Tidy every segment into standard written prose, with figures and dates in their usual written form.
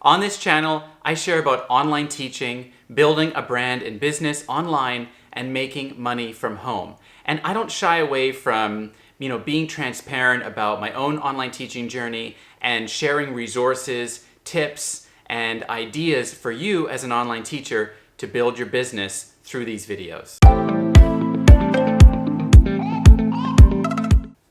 On this channel, I share about online teaching, building a brand and business online, and making money from home. And I don't shy away from, being transparent about my own online teaching journey and sharing resources, tips, and ideas for you as an online teacher to build your business through these videos.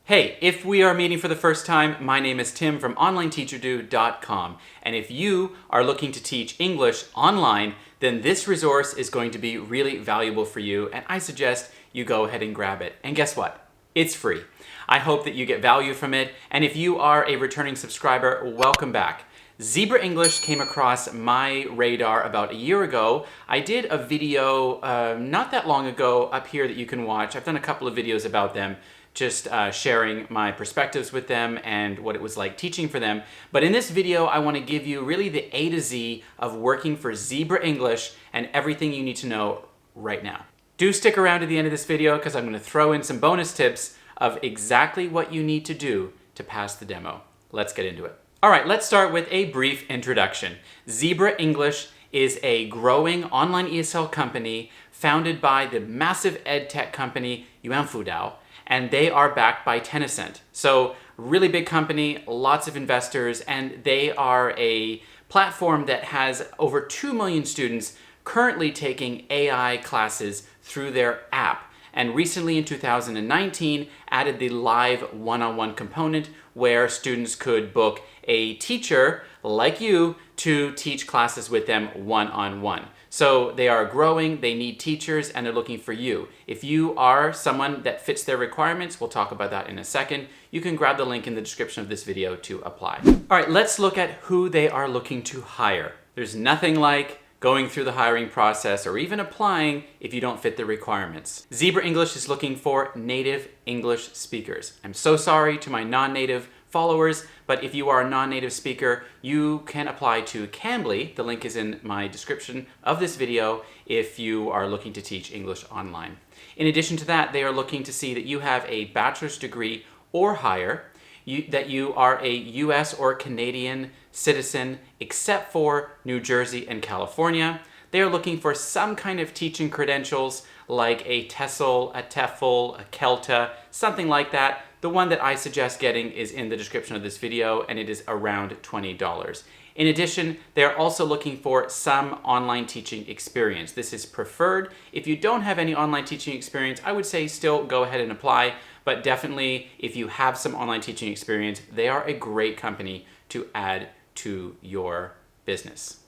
Hey, if we are meeting for the first time, my name is Tim from OnlineTeacherDo.com, and if you are looking to teach English online, then this resource is going to be really valuable for you, and I suggest you go ahead and grab it. And guess what? It's free. I hope that you get value from it, and if you are a returning subscriber, welcome back. Zebra English came across my radar about a year ago. I did a video not that long ago up here that you can watch. I've done a couple of videos about them, just sharing my perspectives with them and what it was like teaching for them. But in this video, I want to give you really the A to Z of working for Zebra English and everything you need to know right now. Do stick around to the end of this video because I'm going to throw in some bonus tips of exactly what you need to do to pass the demo. Let's get into it. All right, let's start with a brief introduction. Zebra English is a growing online ESL company founded by the massive ed tech company Yuan Fudao, and they are backed by Tencent. So really big company, lots of investors, and they are a platform that has over 2 million students currently taking AI classes through their app. And recently in 2019 added the live one-on-one component where students could book a teacher like you to teach classes with them one-on-one. So they are growing, they need teachers, and they're looking for you. If you are someone that fits their requirements, we'll talk about that in a second, you can grab the link in the description of this video to apply. All right, let's look at who they are looking to hire. There's nothing like going through the hiring process or even applying if you don't fit the requirements. Zebra English is looking for native English speakers. I'm so sorry to my non-native followers, but if you are a non-native speaker, you can apply to Cambly. The link is in my description of this video if you are looking to teach English online. In addition to that, they are looking to see that you have a bachelor's degree or higher, that you are a US or Canadian citizen except for New Jersey and California. They are looking for some kind of teaching credentials like a TESOL, a TEFL, a CELTA, something like that. The one that I suggest getting is in the description of this video, and it is around $20. In addition, they're also looking for some online teaching experience. This is preferred. If you don't have any online teaching experience, I would say still go ahead and apply, but definitely if you have some online teaching experience, they are a great company to add to your business.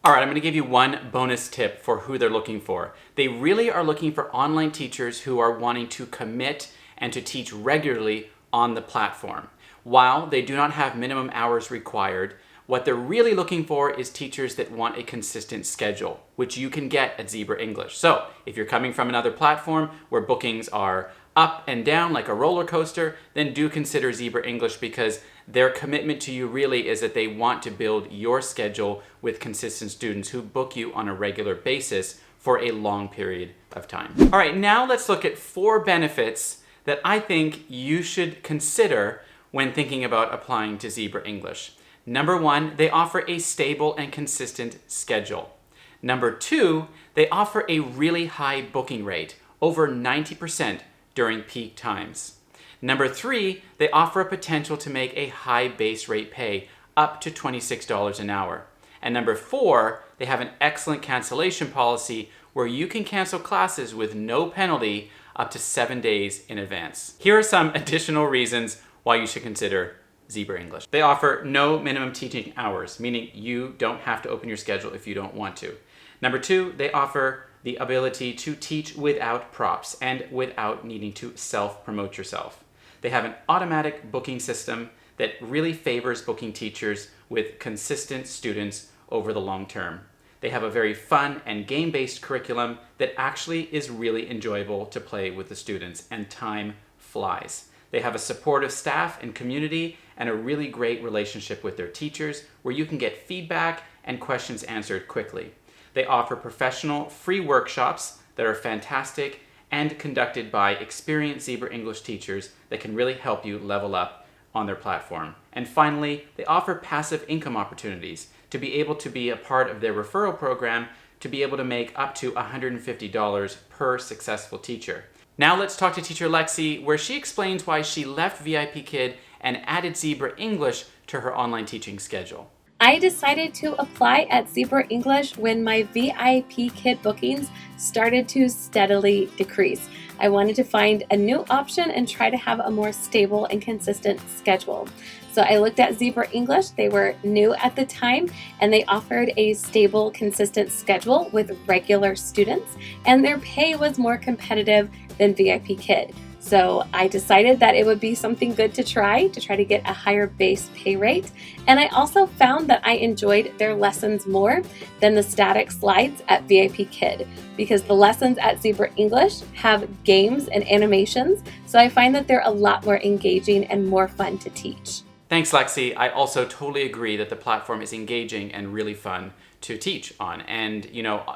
All right, I'm going to give you one bonus tip for who they're looking for. They really are looking for online teachers who are wanting to commit and to teach regularly on the platform. While they do not have minimum hours required, what they're really looking for is teachers that want a consistent schedule, which you can get at Zebra English. So if you're coming from another platform where bookings are up and down like a roller coaster, then do consider Zebra English because their commitment to you really is that they want to build your schedule with consistent students who book you on a regular basis for a long period of time. All right, now let's look at 4 benefits that I think you should consider when thinking about applying to Zebra English. Number 1, they offer a stable and consistent schedule. Number 2, they offer a really high booking rate, over 90% during peak times. Number 3, they offer a potential to make a high base rate pay, up to $26 an hour. And number 4, they have an excellent cancellation policy where you can cancel classes with no penalty up to 7 days in advance. Here are some additional reasons why you should consider Zebra English. They offer no minimum teaching hours, meaning you don't have to open your schedule if you don't want to. Number 2, they offer the ability to teach without props and without needing to self-promote yourself. They have an automatic booking system that really favors booking teachers with consistent students over the long term. They have a very fun and game-based curriculum that actually is really enjoyable to play with the students, and time flies. They have a supportive staff and community and a really great relationship with their teachers where you can get feedback and questions answered quickly. They offer professional free workshops that are fantastic and conducted by experienced Zebra English teachers that can really help you level up on their platform. And finally, they offer passive income opportunities. to be able to be a part of their referral program to be able to make up to $150 per successful teacher. Now let's talk to teacher Lexi, where she explains why she left VIP Kid and added Zebra English to her online teaching schedule. I decided to apply at Zebra English when my VIP Kid bookings started to steadily decrease. I wanted to find a new option and try to have a more stable and consistent schedule. So I looked at Zebra English. They were new at the time, and they offered a stable, consistent schedule with regular students, and their pay was more competitive than VIP Kid. So I decided that it would be something good to try to get a higher base pay rate. And I also found that I enjoyed their lessons more than the static slides at VIP Kid, because the lessons at Zebra English have games and animations. So I find that they're a lot more engaging and more fun to teach. Thanks, Lexi. I also totally agree that the platform is engaging and really fun to teach on. And,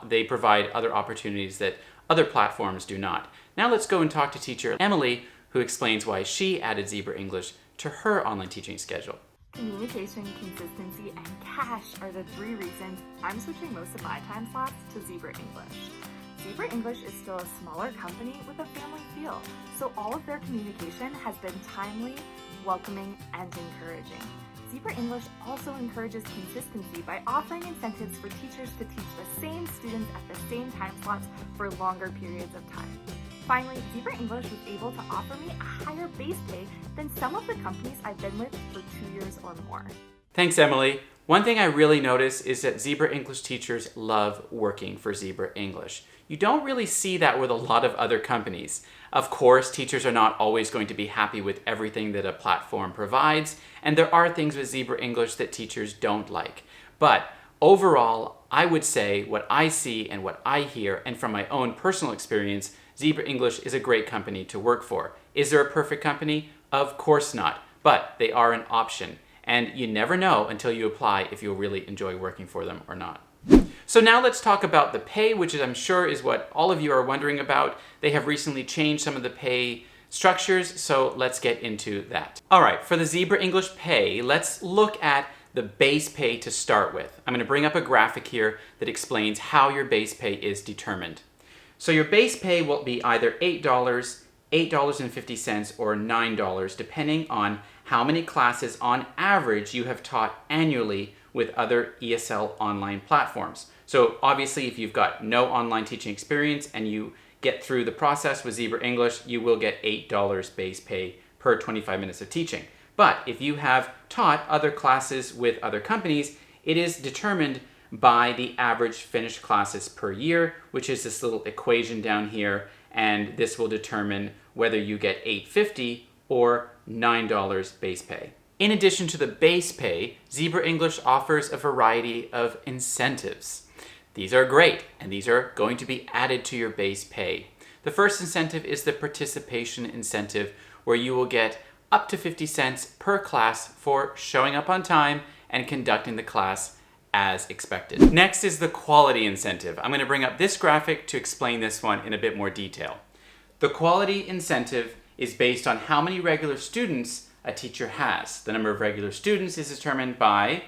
they provide other opportunities that other platforms do not. Now let's go and talk to teacher Emily, who explains why she added Zebra English to her online teaching schedule. Communication, consistency, and cash are the 3 reasons I'm switching most of my time slots to Zebra English. Zebra English is still a smaller company with a family feel, so all of their communication has been timely, welcoming, and encouraging. Zebra English also encourages consistency by offering incentives for teachers to teach the same students at the same time slots for longer periods of time. Finally, Zebra English was able to offer me a higher base pay than some of the companies I've been with for 2 years or more. Thanks, Emily. One thing I really notice is that Zebra English teachers love working for Zebra English. You don't really see that with a lot of other companies. Of course, teachers are not always going to be happy with everything that a platform provides, and there are things with Zebra English that teachers don't like. But overall, I would say what I see and what I hear, and from my own personal experience, Zebra English is a great company to work for. Is there a perfect company? Of course not, but they are an option. And you never know until you apply if you'll really enjoy working for them or not. So now let's talk about the pay, which I'm sure is what all of you are wondering about. They have recently changed some of the pay structures, so let's get into that. All right, for the Zebra English pay, let's look at the base pay to start with. I'm going to bring up a graphic here that explains how your base pay is determined. So your base pay will be either $8, $8.50, or $9, depending on how many classes on average you have taught annually with other ESL online platforms. So obviously, if you've got no online teaching experience and you get through the process with Zebra English, you will get $8 base pay per 25 minutes of teaching. But if you have taught other classes with other companies, it is determined by the average finished classes per year, which is this little equation down here, and this will determine whether you get $8.50 or $9 base pay. In addition to the base pay, Zebra English offers a variety of incentives. These are great, and these are going to be added to your base pay. The first incentive is the participation incentive, where you will get up to 50 cents per class for showing up on time and conducting the class as expected. Next is the quality incentive. I'm going to bring up this graphic to explain this one in a bit more detail. The quality incentive is based on how many regular students a teacher has. The number of regular students is determined by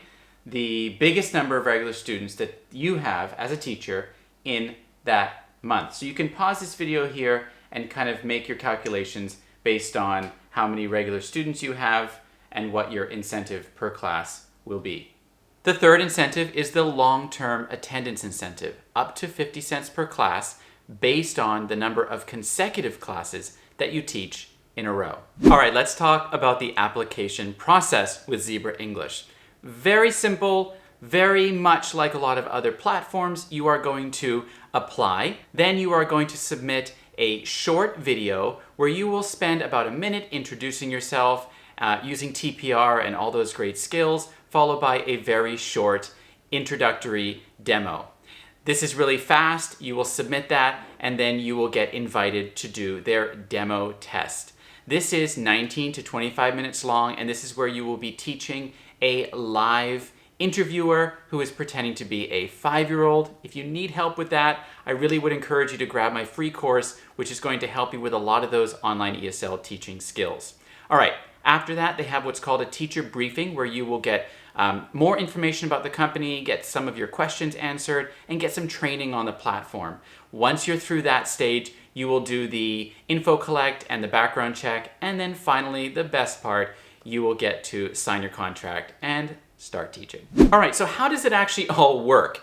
the biggest number of regular students that you have as a teacher in that month. So you can pause this video here and kind of make your calculations based on how many regular students you have and what your incentive per class will be. The third incentive is the long-term attendance incentive, up to 50 cents per class based on the number of consecutive classes that you teach in a row. All right, let's talk about the application process with Zebra English. Very simple, very much like a lot of other platforms. You are going to apply, then you are going to submit a short video where you will spend about a minute introducing yourself, using TPR and all those great skills, followed by a very short introductory demo. This is really fast. You will submit that, and then you will get invited to do their demo test. This is 19 to 25 minutes long, and this is where you will be teaching a live interviewer who is pretending to be a 5-year-old. If you need help with that, I really would encourage you to grab my free course, which is going to help you with a lot of those online ESL teaching skills. All right, after that, they have what's called a teacher briefing, where you will get more information about the company, get some of your questions answered, and get some training on the platform. Once you're through that stage, you will do the info collect and the background check, and then finally, the best part, you will get to sign your contract and start teaching. All right, so how does it actually all work?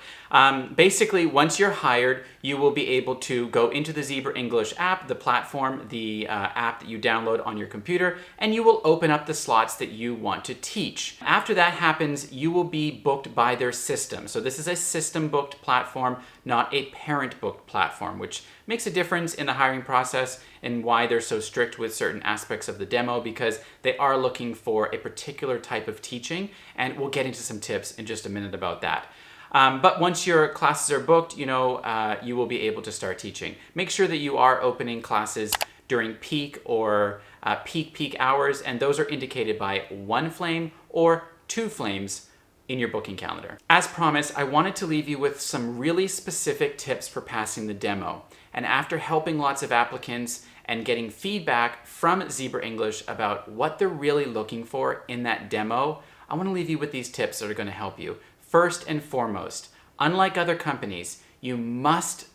Basically, once you're hired, you will be able to go into the Zebra English app, the platform, the app that you download on your computer, and you will open up the slots that you want to teach. After that happens, you will be booked by their system. So this is a system-booked platform, not a parent-booked platform, which makes a difference in the hiring process and why they're so strict with certain aspects of the demo, because they are looking for a particular type of teaching, and we'll get into some tips in just a minute about that. But once your classes are booked, you will be able to start teaching. Make sure that you are opening classes during peak or peak hours, and those are indicated by 1 flame or 2 flames in your booking calendar. As promised, I wanted to leave you with some really specific tips for passing the demo. And after helping lots of applicants and getting feedback from Zebra English about what they're really looking for in that demo, I want to leave you with these tips that are going to help you. First and foremost, unlike other companies, you must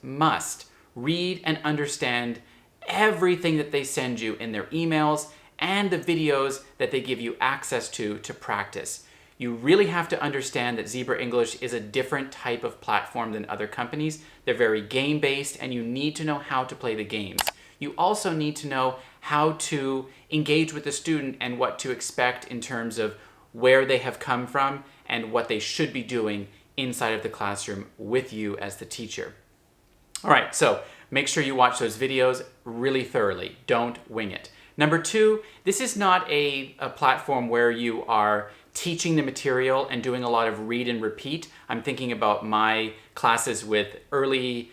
read and understand everything that they send you in their emails and the videos that they give you access to practice. You really have to understand that Zebra English is a different type of platform than other companies. They're very game-based, and you need to know how to play the games. You also need to know how to engage with the student and what to expect in terms of where they have come from and what they should be doing inside of the classroom with you as the teacher. All right, so make sure you watch those videos really thoroughly. Don't wing it. Number 2, this is not a platform where you are teaching the material and doing a lot of read and repeat. I'm thinking about my classes with early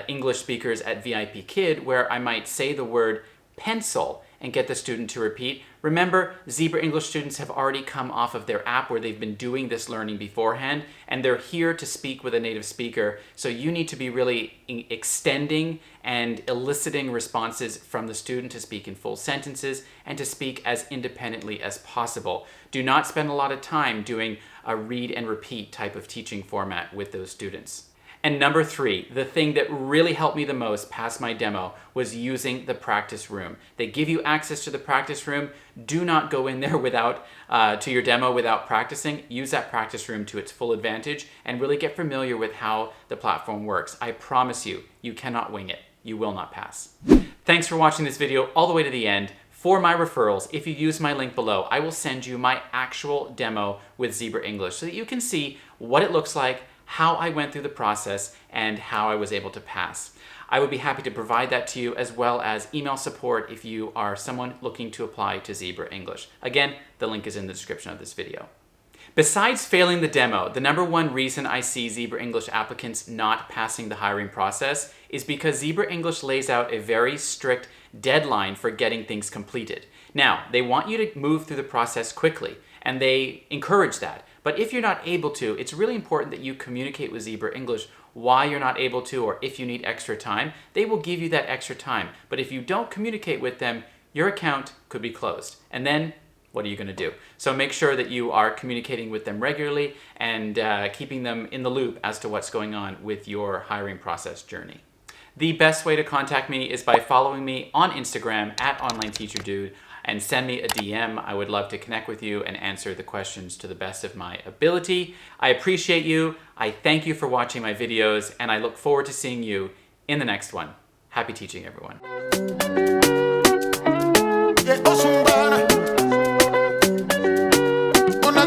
English speakers at VIP Kid, where I might say the word pencil and get the student to repeat. Remember, Zebra English students have already come off of their app where they've been doing this learning beforehand, and they're here to speak with a native speaker. So you need to be really extending and eliciting responses from the student to speak in full sentences and to speak as independently as possible. Do not spend a lot of time doing a read and repeat type of teaching format with those students. And number 3, the thing that really helped me the most pass my demo was using the practice room. They give you access to the practice room. Do not go in there to your demo without practicing. Use that practice room to its full advantage and really get familiar with how the platform works. I promise you, you cannot wing it. You will not pass. Thanks for watching this video all the way to the end. For my referrals, if you use my link below, I will send you my actual demo with Zebra English so that you can see what it looks like, how I went through the process, and how I was able to pass. I would be happy to provide that to you, as well as email support if you are someone looking to apply to Zebra English. Again, the link is in the description of this video. Besides failing the demo, the number 1 reason I see Zebra English applicants not passing the hiring process is because Zebra English lays out a very strict deadline for getting things completed. Now, they want you to move through the process quickly, and they encourage that. But if you're not able to, it's really important that you communicate with Zebra English why you're not able to, or if you need extra time. They will give you that extra time. But if you don't communicate with them, your account could be closed. And then what are you going to do? So make sure that you are communicating with them regularly and keeping them in the loop as to what's going on with your hiring process journey. The best way to contact me is by following me on Instagram at OnlineTeacherDude and send me a DM. I would love to connect with you and answer the questions to the best of my ability. I appreciate you. I thank you for watching my videos, and I look forward to seeing you in the next one. Happy teaching, everyone. Una